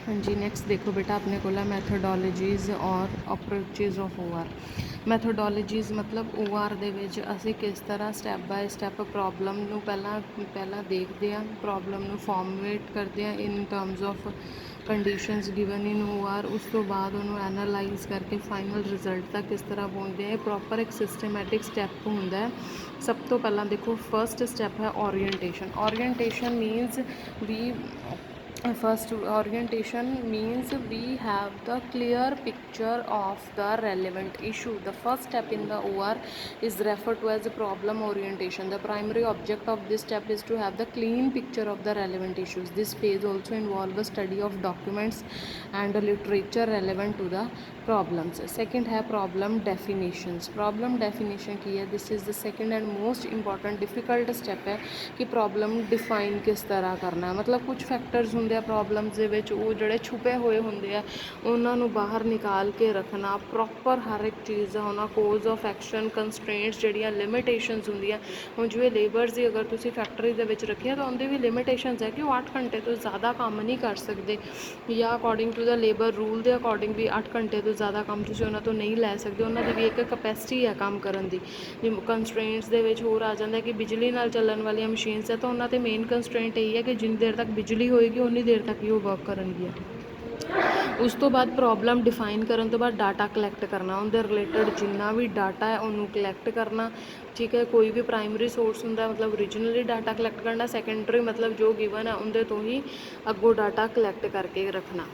हाँ जी, नेक्स्ट देखो बेटा अपने को मैथडोलॉजीज़ और अप्रोचेज़ ऑफ OR। मैथडोलॉजीज़ मतलब OR ਦੇ ਵਿੱਚ ਅਸੀਂ ਕਿਸ ਤਰ੍ਹਾਂ ਸਟੈਪ ਬਾਏ ਸਟੈਪ ਪ੍ਰੋਬਲਮ ਨੂੰ ਪਹਿਲਾਂ ਦੇਖਦੇ ਹਾਂ, ਪ੍ਰੋਬਲਮ ਨੂੰ ਫਾਰਮੂਲੇਟ ਕਰਦੇ ਹਾਂ ਇਨ terms of conditions given in OR। ਉਸ ਤੋਂ ਬਾਅਦ ਉਹਨੂੰ ਐਨਾਲਾਈਜ਼ ਕਰਕੇ ਫਾਈਨਲ ਰਿਜ਼ਲਟ ਤੱਕ ਕਿਸ ਤਰ੍ਹਾਂ ਪਹੁੰਚਦੇ ਆ। ਇਹ ਪ੍ਰੋਪਰ ਇੱਕ ਸਿਸਟਮੈਟਿਕ ਸਟੈਪ ਹੁੰਦਾ ਹੈ। ਸਭ ਤੋਂ ਪਹਿਲਾਂ ਦੇਖੋ ਫਰਸਟ ਸਟੈਪ ਹੈ orientation. Orientation means we first orientation means we have the clear picture of the relevant issue. The first step in the OR is referred to as problem orientation. The primary object of this step is to have the clean picture of the relevant issues. This phase also involves a study of documents and literature relevant to the problems. Second है problem definitions. Problem definition की है, this is the second and most important difficult step है कि problem define किस तरह करना है। मतलब कुछ फैक्टर्स होंगे प्रॉब्लम्स ਦੇ ਵਿੱਚ ਉਹ ਜਿਹੜੇ ਛੁਪੇ ਹੋਏ ਹੁੰਦੇ ਆ ਉਹਨਾਂ ਨੂੰ ਬਾਹਰ ਨਿਕਾਲ ਕੇ ਰੱਖਣਾ, ਪ੍ਰੋਪਰ ਹਰ ਇੱਕ ਚੀਜ਼ ਦਾ ਹੋਣਾ, ਕੋਜ਼ ਆਫ ਐਕਸ਼ਨ, ਕੰਸਟ੍ਰੇਂਟਸ ਜਿਹੜੀਆਂ ਲਿਮਿਟੇਸ਼ਨਸ ਹੁੰਦੀਆਂ। ਹੁਣ ਜਿਵੇਂ ਲੇਬਰਸ ਦੀ ਅਗਰ ਤੁਸੀਂ ਫੈਕਟਰੀ ਦੇ ਵਿੱਚ ਰੱਖਿਆ ਤਾਂ ਉਹਦੇ ਵੀ ਲਿਮਿਟੇਸ਼ਨਸ ਹੈ ਕਿ ਉਹ 8 ਘੰਟੇ ਤੋਂ ਜ਼ਿਆਦਾ ਕੰਮ ਨਹੀਂ ਕਰ ਸਕਦੇ, ਜਾਂ according to the labour rule ਦੇ ਅਕੋਰਡਿੰਗ ਵੀ 8 ਘੰਟੇ ਤੋਂ ਜ਼ਿਆਦਾ ਕੰਮ ਤੁਸੀਂ ਉਹਨਾਂ ਤੋਂ ਨਹੀਂ ਲੈ ਸਕਦੇ। ਉਹਨਾਂ ਦੀ ਵੀ ਇੱਕ ਕਪੈਸਿਟੀ ਹੈ ਕੰਮ ਕਰਨ ਦੀ। ਕੰਸਟ੍ਰੇਂਟਸ ਦੇ ਵਿੱਚ ਹੋਰ ਆ ਜਾਂਦਾ ਕਿ ਬਿਜਲੀ ਨਾਲ ਚੱਲਣ ਵਾਲੀਆਂ ਮਸ਼ੀਨਸ ਹੈ ਤਾਂ ਉਹਨਾਂ 'ਤੇ ਮੇਨ ਕੰਸਟ੍ਰੇਂਟ ਇਹੀ ਹੈ ਕਿ ਜਿੰਨੀ ਦੇਰ ਤੱਕ ਬਿਜਲੀ ਹੋਏਗੀ ਉਨੀ ਦੇਰ ਤੱਕ ਹੀ ਉਹ ਵਰਕ ਕਰਨਗੀਆਂ। ਉਸ ਤੋਂ ਬਾਅਦ ਪ੍ਰੋਬਲਮ ਡਿਫਾਈਨ ਕਰਨ ਤੋਂ ਬਾਅਦ ਡਾਟਾ ਕਲੈਕਟ ਕਰਨਾ, ਉਹਦੇ ਰਿਲੇਟਡ ਜਿੰਨਾ ਵੀ ਡਾਟਾ ਹੈ ਉਹਨੂੰ ਕਲੈਕਟ ਕਰਨਾ। ਠੀਕ ਹੈ, ਕੋਈ ਵੀ ਪ੍ਰਾਇਮਰੀ ਸੋਰਸ ਹੁੰਦਾ ਮਤਲਬ ਓਰੀਜਨਲੀ ਡਾਟਾ ਕਲੈਕਟ ਕਰਨਾ, ਸੈਕੰਡਰੀ ਮਤਲਬ ਜੋ ਗਿਵਨ ਹੈ ਉਹਦੇ ਤੋਂ ਹੀ ਅੱਗੋਂ ਡਾਟਾ ਕਲੈਕਟ ਕਰਕੇ ਰੱਖਣਾ।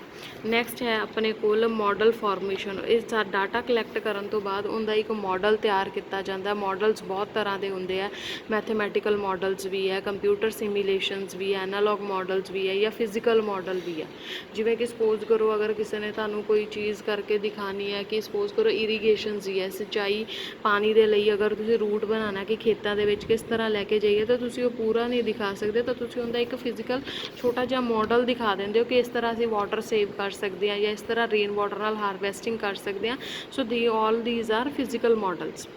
ਨੈਕਸਟ ਹੈ ਆਪਣੇ ਕੋਲ ਮਾਡਲ ਫਾਰਮੇਸ਼ਨ। ਇਸ ਡਾਟਾ ਕਲੈਕਟ ਕਰਨ ਤੋਂ ਬਾਅਦ ਉਹਦਾ ਇੱਕ ਮਾਡਲ ਤਿਆਰ ਕੀਤਾ ਜਾਂਦਾ। ਮਾਡਲਸ ਬਹੁਤ ਤਰ੍ਹਾਂ ਦੇ ਹੁੰਦੇ ਆ, ਮੈਥਮੈਟੀਕਲ ਮਾਡਲਸ ਵੀ ਹੈ, ਕੰਪਿਊਟਰ ਸਿਮੂਲੇਸ਼ਨਸ ਵੀ ਹੈ, ਐਨਾਲੌਗ ਮਾਡਲਸ ਵੀ ਹੈ ਜਾਂ ਫਿਜ਼ੀਕਲ ਮਾਡਲ ਵੀ ਹੈ। ਜਿਵੇਂ ਕਿ ਸਪੋਜ਼ ਕਰੋ ਅਗਰ ਕਿਸੇ ਨੇ ਤੁਹਾਨੂੰ ਕੋਈ ਚੀਜ਼ ਕਰਕੇ ਦਿਖਾਣੀ ਹੈ ਕਿ ਸਪੋਜ਼ ਕਰੋ ਇਰੀਗੇਸ਼ਨਸ ਹੀ ਹੈ, ਸਿੰਚਾਈ ਪਾਣੀ ਦੇ ਲਈ ਅਗਰ ਤੁਸੀਂ ਰੂਟ ਬਣਾਉਣਾ ਕਿ ਖੇਤਾਂ ਦੇ ਵਿੱਚ ਕਿਸ ਤਰ੍ਹਾਂ ਲੈ ਕੇ ਜਾਈਏ ਤਾਂ ਤੁਸੀਂ ਉਹ ਪੂਰਾ ਨਹੀਂ ਦਿਖਾ ਸਕਦੇ, ਤਾਂ ਤੁਸੀਂ ਉਹਦਾ ਇੱਕ ਫਿਜ਼ੀਕਲ ਛੋਟਾ ਜਿਹਾ ਮਾਡਲ ਦਿਖਾ ਦਿੰਦੇ ਹੋ ਕਿ ਇਸ ਤਰ੍ਹਾਂ ਅਸੀਂ ਵਾਟਰ ਸੇਵ ਕਰ ਸਕਦੇ ਹਾਂ ਜਾਂ ਇਸ ਤਰ੍ਹਾਂ ਰੇਨ ਵਾਟਰ ਨਾਲ ਹਾਰਵੈਸਟਿੰਗ ਕਰ ਸਕਦੇ ਹਾਂ। So all these are physical models.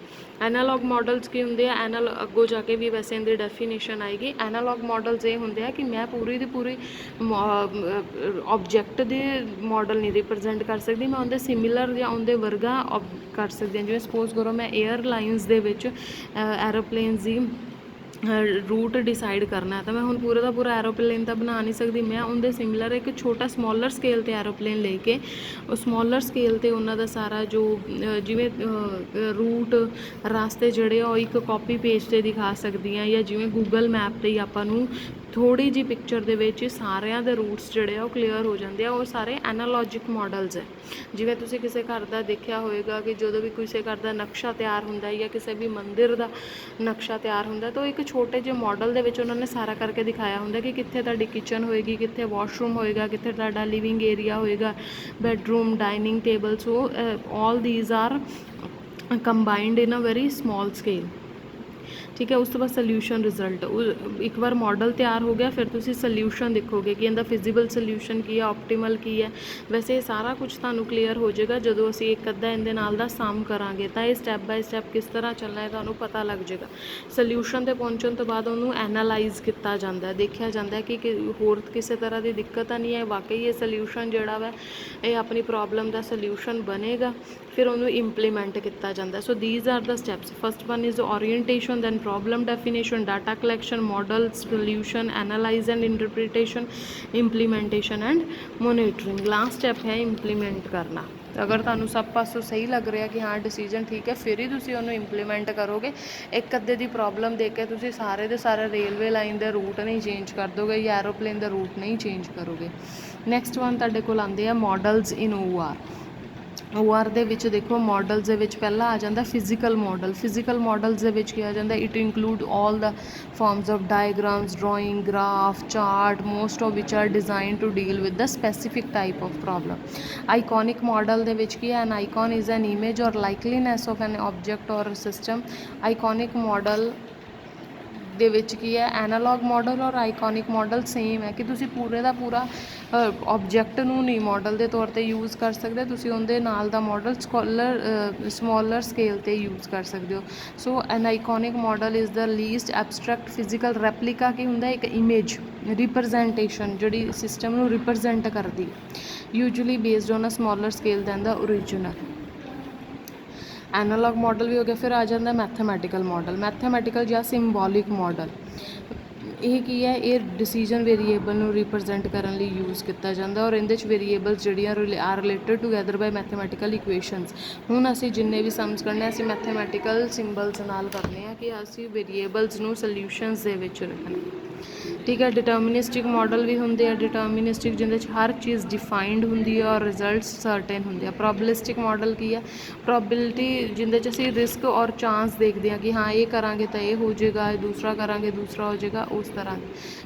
Analogue models ਕੀ ਹੁੰਦੇ ਆ, ਅੱਗੋਂ ਜਾ ਕੇ ਵੀ ਵੈਸੇ ਇਹਦੀ ਡੈਫੀਨੇਸ਼ਨ ਆਏਗੀ। ਐਨਾਲੌਗ ਮਾਡਲਸ ਇਹ ਹੁੰਦੇ ਆ ਕਿ ਮੈਂ ਪੂਰੀ ਦੀ ਪੂਰੀ ਆਬਜੈਕਟ ਦੇ ਮਾਡਲ ਨਹੀਂ ਰਿਪਰੈਜ਼ੈਂਟ ਕਰ ਸਕਦੀ, ਮੈਂ ਉਹਦੇ ਸਿਮਿਲਰ ਜਾਂ ਉਹਦੇ ਵਰਗਾ ਕਰ ਸਕਦੀ ਹਾਂ। ਜਿਵੇਂ ਸਪੋਜ਼ ਕਰੋ ਮੈਂ ਏਅਰਲਾਈਨਸ ਦੇ ਵਿੱਚ ਐਰੋਪਲੇਨਸ ਦੀ रूट डिसाइड करना है तो मैं हूँ पूरा का पूरा एरोप्लेन तो बना नहीं सकती, मैं उनके सिमिलर एक छोटा स्मॉलर स्केल ते एरोप्लेन लेके स्मॉलर स्केल ते उन्हों का सारा जो जिमें रूट रास्ते जड़े एक कॉपी पेज से दिखा सकती हैं, या जिमें गूगल मैप ते आपां थोड़ी जी पिक्चर दे विच सारिਆਂ ਦੇ रूट्स ਜਿਹੜੇ ਆ ਉਹ ਕਲੀਅਰ ਹੋ ਜਾਂਦੇ ਆ। ਉਹ ਸਾਰੇ ਐਨਾਲੋਜਿਕ ਮਾਡਲਸ ਹੈ। ਜਿਵੇਂ ਤੁਸੀਂ ਕਿਸੇ ਘਰ ਦਾ ਦੇਖਿਆ ਹੋਏਗਾ ਕਿ ਜਦੋਂ ਵੀ ਕਿਸੇ ਘਰ ਦਾ ਨਕਸ਼ਾ ਤਿਆਰ ਹੁੰਦਾ ਜਾਂ ਕਿਸੇ ਵੀ ਮੰਦਿਰ ਦਾ ਨਕਸ਼ਾ ਤਿਆਰ ਹੁੰਦਾ ਤਾਂ ਇੱਕ ਛੋਟੇ ਜਿਹੇ ਮਾਡਲ ਦੇ ਵਿੱਚ ਉਹਨਾਂ ਨੇ ਸਾਰਾ ਕਰਕੇ ਦਿਖਾਇਆ ਹੁੰਦਾ ਕਿ ਕਿੱਥੇ ਤੁਹਾਡੀ ਕਿਚਨ ਹੋਏਗੀ, ਕਿੱਥੇ ਵਾਸ਼ਰੂਮ ਹੋਏਗਾ, ਕਿੱਥੇ ਤੁਹਾਡਾ ਲਿਵਿੰਗ ਏਰੀਆ ਹੋਏਗਾ, bedroom, dining table. So all these are combined in a very small scale. ठीक है, उस तो बाद सल्यूशन रिजल्ट। एक बार मॉडल तैयार हो गया फिर तुसी सल्यूशन देखोगे कि इनका फिजिबल सल्यूशन की है, ऑप्टीमल की है। वैसे सारा कुछ तुहानू क्लीयर हो जाएगा जो असी एक अद्धा इहदे नाल दा सम करांगे तो ये स्टैप बाय स्टैप किस तरह चलना है तुहानू पता लग जाएगा। सल्यूशन ते पहुंचण तो बाद उन्होंने एनालाइज किया जाता है, देखा जाता है कि होर किसी तरह की दिक्कत नहीं है, वाकई ये सल्यूशन जोड़ा वा ये अपनी प्रॉब्लम का सल्यूशन बनेगा। फिर उन्होंने इंप्लीमेंट किया जाता है। So these are the steps. First one is orientation, then problem definition, data collection, model solution, analyse and interpretation, implementation and monitoring. Last step है इंप्लीमेंट करना। अगर तुहानू सब पासों सही लग रहा कि हाँ डिसीजन ठीक है फिर ही तुसी उन्होंने इंप्लीमेंट करोगे। एक अद्धे की प्रॉब्लम देख के तुसी सारे दे सारे रेलवे लाइन के रूट नहीं चेंज कर दोगे या एरोप्लेन का रूट नहीं चेंज करोगे। नैक्सट वन तुहाडे कोल आंदे आ मॉडल्स इन OR। OR ਦੇ ਵਿੱਚ देखो मॉडल्स ਦੇ ਵਿੱਚ ਪਹਿਲਾ ਆ ਜਾਂਦਾ ਫਿਜ਼ੀਕਲ ਮਾਡਲ। ਫਿਜ਼ੀਕਲ ਮਾਡਲਸ ਦੇ ਵਿੱਚ ਕੀ ਆ ਜਾਂਦਾ, it include all the forms of diagrams, drawing, graph, chart, most of which are design to deal with the specific type of problem. Iconic model ਦੇ ਵਿੱਚ ਕੀ ਹੈ, an icon is an image or likeliness of an object or system. Iconic model ਦੇ ਵਿੱਚ ਕੀ ਹੈ, analogue model ਔਰ iconic model same ਹੈ ਕਿ ਤੁਸੀਂ ਪੂਰੇ ਦਾ ਪੂਰਾ ਆਬਜੈਕਟ ਨੂੰ ਨਹੀਂ ਮਾਡਲ ਦੇ ਤੌਰ 'ਤੇ ਯੂਜ਼ ਕਰ ਸਕਦੇ, ਤੁਸੀਂ ਉਹਦੇ ਨਾਲ ਦਾ ਮਾਡਲ ਸਮੋਲਰ ਸਕੇਲ 'ਤੇ ਯੂਜ਼ ਕਰ ਸਕਦੇ ਹੋ। So an iconic model is the least abstract physical replica ਕੀ ਹੁੰਦਾ, ਇੱਕ ਇਮੇਜ ਰਿਪਰਜੈਂਟੇਸ਼ਨ ਜਿਹੜੀ ਸਿਸਟਮ ਨੂੰ ਰਿਪਰਜੈਂਟ ਕਰਦੀ, usually based on a smaller scale than the original. Analogue model ਵੀ ਹੋ ਗਿਆ। ਫਿਰ ਆ ਜਾਂਦਾ ਮੈਥਮੈਟੀਕਲ ਮਾਡਲ। ਮੈਥਮੈਟੀਕਲ ਜਾਂ ਸਿੰਬੋਲਿਕ ਮਾਡਲ, ਇਹ ਕੀ ਹੈ, ਇਹ ਡਿਸੀਜਨ ਵੇਰੀਏਬਲ ਨੂੰ ਰਿਪਰਜੈਂਟ ਕਰਨ ਲਈ ਯੂਜ਼ ਕੀਤਾ ਜਾਂਦਾ ਔਰ ਇਹਦੇ 'ਚ ਵੇਰੀਏਬਲਸ ਜਿਹੜੀਆਂ ਆਰ ਰਿਲੇਟਡ ਟੂਗੈਦਰ ਬਾਈ ਮੈਥਮੈਟੀਕਲ ਇਕੁਏਸ਼ਨਸ। ਹੁਣ ਅਸੀਂ ਜਿੰਨੇ ਵੀ ਸਮਸ ਕਰਨੇ ਅਸੀਂ ਮੈਥਮੈਟੀਕਲ ਸਿੰਬਲਸ ਨਾਲ ਕਰਨੇ ਆ ਕਿ ਅਸੀਂ ਵੇਰੀਏਬਲਸ ਨੂੰ ਸੋਲਿਊਸ਼ਨਸ ਦੇ ਵਿੱਚ ਰੱਖਣਾ, ਠੀਕ ਹੈ। ਡਿਟਰਮਿਨਿਸਟਿਕ ਮਾਡਲ ਵੀ ਹੁੰਦੇ ਆ, ਡਿਟਰਮਿਨਿਸਟਿਕ ਜਿਹਦੇ 'ਚ ਹਰ ਚੀਜ਼ ਡਿਫਾਈਨਡ ਹੁੰਦੀ ਹੈ ਔਰ ਰਿਜ਼ਲਟਸ ਸਰਟੇਨ ਹੁੰਦੇ ਆ। ਪ੍ਰੋਬੇਬਿਲਿਸਟਿਕ ਮਾਡਲ ਕੀ ਹੈ, ਪ੍ਰੋਬੇਬਿਲਿਟੀ ਜਿਹਦੇ 'ਚ ਅਸੀਂ ਰਿਸਕ ਔਰ ਚਾਂਸ ਦੇਖਦੇ ਹਾਂ ਕਿ ਹਾਂ ਇਹ ਕਰਾਂਗੇ ਤਾਂ ਇਹ ਹੋ ਜਾਏਗਾ, ਦੂਸਰਾ ਕਰਾਂਗੇ ਦੂਸਰਾ ਹੋ ਜਾਏਗਾ, ਉਸ ਤਰ੍ਹਾਂ।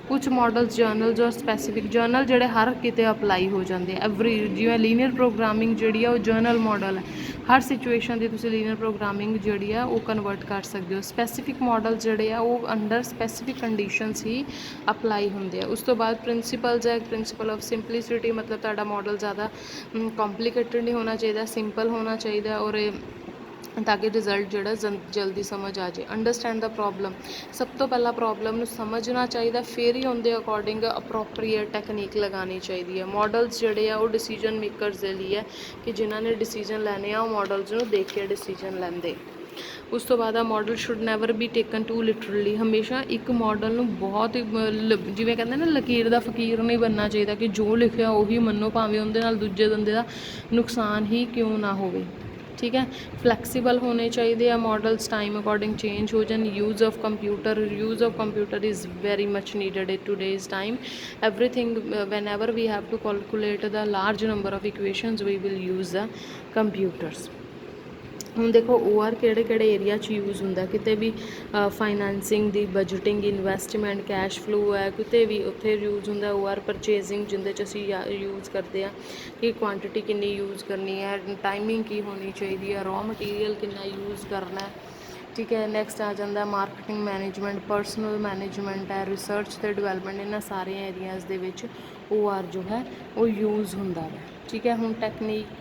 ਕੁਛ ਮਾਡਲਸ ਜਰਨਲਸ ਔਰ ਸਪੈਸੀਫਿਕ ਜਰਨਲ ਜਿਹੜੇ ਹਰ ਕਿਤੇ ਅਪਲਾਈ ਹੋ ਜਾਂਦੇ ਆ ਐਵਰੀ, ਜਿਵੇਂ ਲੀਨੀਅਰ ਪ੍ਰੋਗਰਾਮਿੰਗ ਜਿਹੜੀ ਆ ਉਹ ਜਰਨਲ ਮਾਡਲ ਹੈ, ਹਰ ਸਿਚੁਏਸ਼ਨ ਦੀ ਤੁਸੀਂ ਲੀਨੀਅਰ ਪ੍ਰੋਗਰਾਮਿੰਗ ਜਿਹੜੀ ਆ ਉਹ ਕਨਵਰਟ ਕਰ ਸਕਦੇ ਹੋ। ਸਪੈਸੀਫਿਕ ਮਾਡਲ ਜਿਹੜੇ ਆ ਉਹ ਅੰਡਰ ਸਪੈਸੀਫਿਕ ਕੰਡੀਸ਼ਨਸ ਹੀ ਅਪਲਾਈ ਹੁੰਦੇ ਆ। ਉਸ ਤੋਂ ਬਾਅਦ ਪ੍ਰਿੰਸੀਪਲਸ ਹੈ, ਪ੍ਰਿੰਸੀਪਲ ਆਫ ਸਿੰਪਲਿਸਿਟੀ, ਮਤਲਬ ਤੁਹਾਡਾ ਮਾਡਲ ਜ਼ਿਆਦਾ ਕੰਪਲੀਕੇਟਡ ਨਹੀਂ ਹੋਣਾ ਚਾਹੀਦਾ, ਸਿੰਪਲ ਹੋਣਾ ਚਾਹੀਦਾ ਔਰ ਤਾਂ ਕਿ ਰਿਜ਼ਲਟ ਜਿਹੜਾ ਜਲਦੀ ਸਮਝ ਆ ਜਾਏ। ਅੰਡਰਸਟੈਂਡ ਦਾ ਪ੍ਰੋਬਲਮ, ਸਭ ਤੋਂ ਪਹਿਲਾਂ ਪ੍ਰੋਬਲਮ ਨੂੰ ਸਮਝਣਾ ਚਾਹੀਦਾ, ਫਿਰ ਹੀ ਉਹਦੇ ਅਕੋਰਡਿੰਗ ਅਪਰੋਪਰੀਏਟ ਟੈਕਨੀਕ ਲਗਾਉਣੀ ਚਾਹੀਦੀ ਹੈ। ਮਾਡਲਸ ਜਿਹੜੇ ਆ ਉਹ ਡਿਸੀਜਨ ਮੇਕਰਸ ਦੇ ਲਈ ਹੈ ਕਿ ਜਿਨ੍ਹਾਂ ਨੇ ਡਿਸੀਜਨ ਲੈਣੇ ਆ ਉਹ ਮਾਡਲਸ ਨੂੰ ਦੇਖ ਕੇ ਡਿਸੀਜਨ ਲੈਂਦੇ। ਉਸ ਤੋਂ ਬਾਅਦ a model should never be taken too literally, ਹਮੇਸ਼ਾ ਇੱਕ ਮਾਡਲ ਨੂੰ ਬਹੁਤ ਜਿਵੇਂ ਕਹਿੰਦੇ ਨਾ ਲਕੀਰ ਦਾ ਫਕੀਰ ਨਹੀਂ ਬਣਨਾ ਚਾਹੀਦਾ ਕਿ ਜੋ ਲਿਖਿਆ ਉਹੀ ਮੰਨੋ ਭਾਵੇਂ ਉਹਦੇ ਨਾਲ ਦੂਜੇ ਬੰਦੇ ਦਾ ਨੁਕਸਾਨ ਹੀ ਕਿਉਂ ਨਾ ਹੋਵੇ, ਠੀਕ ਹੈ। ਫਲੈਕਸੀਬਲ ਹੋਣੇ ਚਾਹੀਦੇ ਆ ਮਾਡਲਸ, ਟਾਈਮ ਅਕੋਰਡਿੰਗ ਚੇਂਜ ਹੋ ਜਾਣ। Use of computer is very much needed it today's time. Everything whenever we have to calculate the large number of equations we will use the computers। ਹੁਣ ਦੇਖੋ OR ਕਿਹੜੇ ਕਿਹੜੇ area 'ਚ use ਹੁੰਦਾ, ਕਿਤੇ ਵੀ financing ਦੀ, budgeting, investment, cash flow ਹੈ, ਕਿਤੇ ਵੀ ਉੱਥੇ ਯੂਜ਼ ਹੁੰਦਾ। OR ਪਰਚੇਜ਼ਿੰਗ ਜਿਹਦੇ 'ਚ ਅਸੀਂ ਯੂਜ਼ ਕਰਦੇ ਆ ਕਿ ਕੁਆਂਟਿਟੀ ਕਿੰਨੀ ਯੂਜ਼ ਕਰਨੀ ਹੈ, ਟਾਈਮਿੰਗ ਕੀ ਹੋਣੀ ਚਾਹੀਦੀ ਹੈ, ਰॉ ਮਟੀਰੀਅਲ ਕਿੰਨਾ ਯੂਜ਼ ਕਰਨਾ ਹੈ, ਠੀਕ ਹੈ। ਨੈਕਸਟ ਆ ਜਾਂਦਾ ਮਾਰਕੀਟਿੰਗ ਮੈਨੇਜਮੈਂਟ, ਪਰਸਨਲ ਮੈਨੇਜਮੈਂਟ ਹੈ, ਰਿਸਰਚ ਅਤੇ ਡਿਵੈਲਪਮੈਂਟ। ਇਹਨਾਂ ਸਾਰੇ ਏਰੀਆਜ਼ ਦੇ ਵਿੱਚ OR ਜੋ ਹੈ ਉਹ ਯੂਜ਼ ਹੁੰਦਾ ਹੈ, ਠੀਕ ਹੈ। ਹੁਣ ਟੈਕਨੀਕ